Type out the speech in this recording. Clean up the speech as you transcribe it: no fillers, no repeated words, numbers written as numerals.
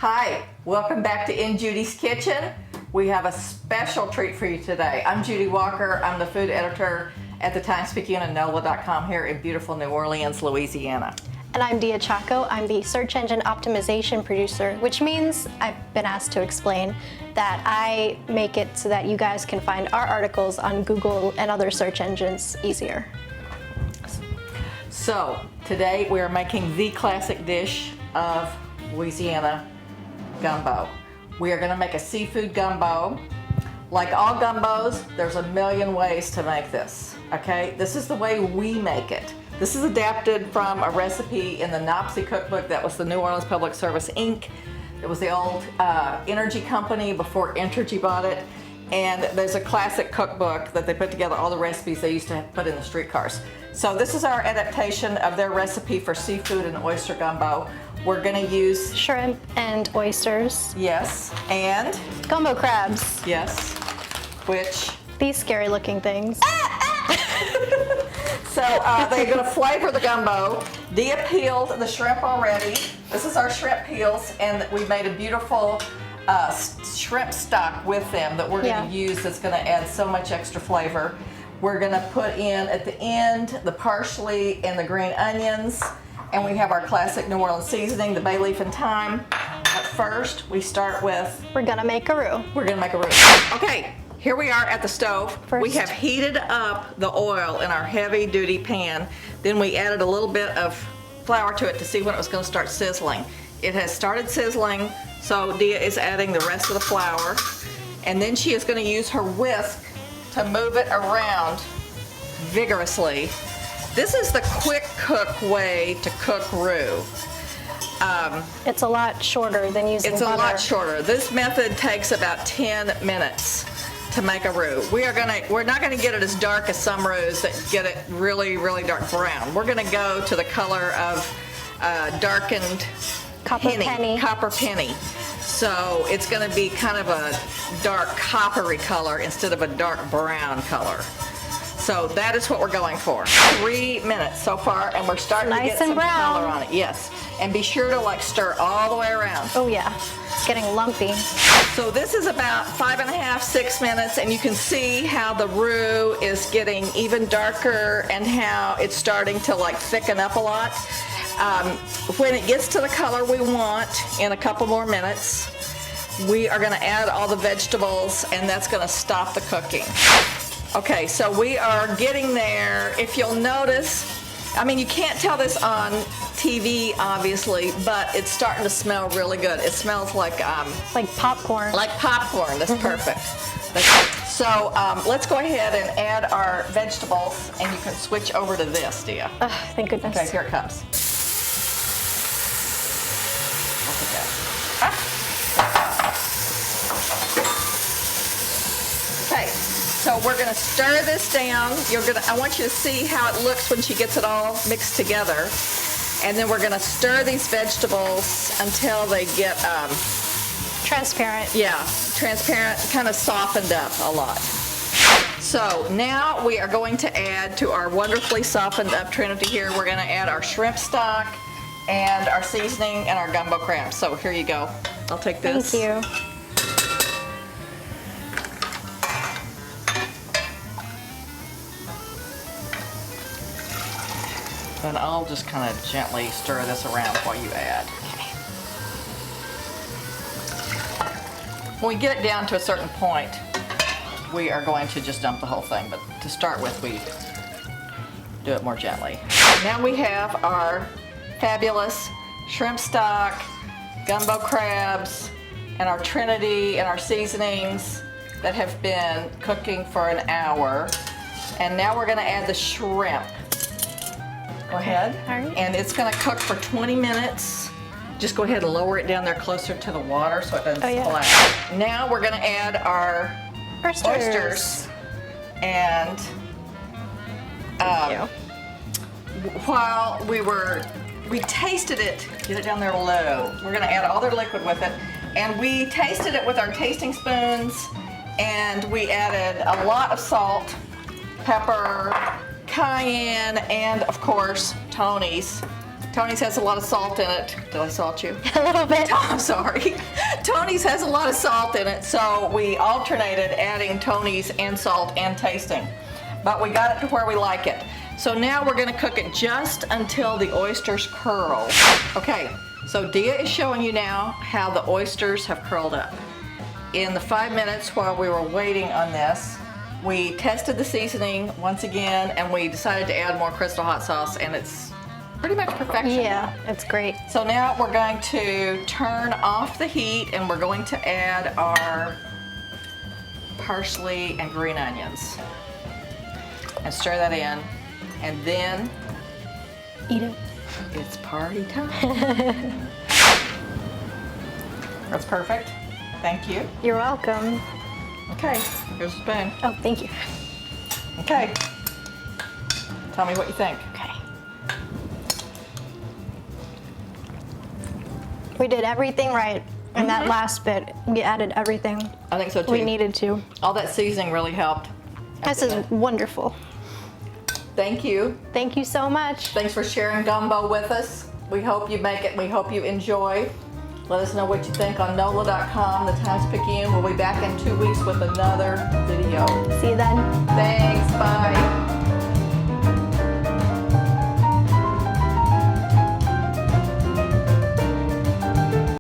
Hi, welcome back to In Judy's Kitchen. We have a special treat for you today. I'm Judy Walker. I'm the food editor at the Times-Picayune and NOLA.com here in beautiful New Orleans, Louisiana. And I'm Diya Chacko. I'm the search engine optimization producer, which means I've been asked to explain that I make it so that you guys can find our articles on Google and other search engines easier. So today we are making the classic dish of Louisiana, gumbo. We are going to make a seafood gumbo. Like all gumbos, there's a million ways to make this, okay? This is the way we make it. This is adapted from a recipe in the Nopsey cookbook. That was the New Orleans Public Service, Inc. It was the old energy company before Entergy bought it. And there's a classic cookbook that they put together, all the recipes they used to put in the streetcars. So this is our adaptation of their recipe for seafood and oyster gumbo. We're gonna use shrimp and oysters. Yes, and Gumbo crabs. yes, which These scary looking things. So they're going to flavor the gumbo. Diya peeled the shrimp already. This is our shrimp peels, and we made a beautiful shrimp stock with them that we're going to use that's going to add so much extra flavor. We're going to put in at the end the parsley and the green onions, and we have our classic New Orleans seasoning, the bay leaf and thyme. But first, we start with... We're gonna make a roux. We're going to make a roux. Okay. Here we are at the stove. We have heated up the oil in our heavy duty pan. Then we added a little bit of flour to it to see when it was going to start sizzling. It has started sizzling, so Diya is adding the rest of the flour. And then she is going to use her whisk to move it around vigorously. This is the quick cook way to cook roux. It's a lot shorter than using butter. It's a lot shorter. This method takes about 10 minutes to make a roux. We're not gonna get it as dark as some roux that get it really, really dark brown. We're gonna go to the color of darkened copper penny. So it's gonna be kind of a dark coppery color instead of a dark brown color. So that is what we're going for. 3 minutes so far, and we're starting to get some color on it. Yes, and be sure to stir all the way around. Oh yeah, it's getting lumpy. So this is about 5.5, 6 minutes, and you can see how the roux is getting even darker and how it's starting to thicken up a lot. When it gets to the color we want in a couple more minutes, we are gonna add all the vegetables, and that's gonna stop the cooking. Okay, so we are getting there. If you'll notice, you can't tell this on TV, obviously, but it's starting to smell really good. It smells like popcorn. Like popcorn. That's perfect. So let's go ahead and add our vegetables, and you can switch over to this, Diya. Thank goodness. Okay, here it comes. Okay. So we're going to stir this down. I want you to see how it looks when she gets it all mixed together. And then we're going to stir these vegetables until they get... transparent. Yeah, transparent, kind of softened up a lot. So now we are going to add to our wonderfully softened up trinity here, we're going to add our shrimp stock and our seasoning and our gumbo crabs. So here you go. I'll take this. Thank you. And I'll just kind of gently stir this around while you add. When we get it down to a certain point, we are going to just dump the whole thing. But to start with, we do it more gently. Now we have our fabulous shrimp stock, gumbo crabs, and our trinity and our seasonings that have been cooking for an hour. And now we're going to add the shrimp. Go ahead. All right. And it's going to cook for 20 minutes. Just go ahead and lower it down there closer to the water so it doesn't splash. Now we're going to add our oysters. And while we tasted it, get it down there low. We're going to add all their liquid with it. And we tasted it with our tasting spoons, and we added a lot of salt, pepper, cayenne, and of course Tony's Tony's has a lot of salt in it. Did I salt you? A little bit. I'm sorry. Tony's has a lot of salt in it, so we alternated adding Tony's and salt and tasting. But we got it to where we like it. So now we're gonna cook it just until the oysters curl. Okay, so Diya is showing you now how the oysters have curled up. In the 5 minutes while we were waiting on this, we tested the seasoning once again, and we decided to add more Crystal hot sauce, and it's pretty much perfection. Yeah, it's great. So now we're going to turn off the heat, and we're going to add our parsley and green onions. And stir that in, and then Eat it. it's party time. That's perfect. Thank you. You're welcome. Okay, here's a spoon. Oh, thank you. Okay. Tell me what you think. Okay. We did everything right in that last bit. We added everything I think so too. we needed to. All that seasoning really helped. This is wonderful. Thank you. Thank you so much. Thanks for sharing gumbo with us. We hope you make it. We hope you enjoy. Let us know what you think on NOLA.com. The Times-Picayune will be back in 2 weeks with another video. See you then. Thanks.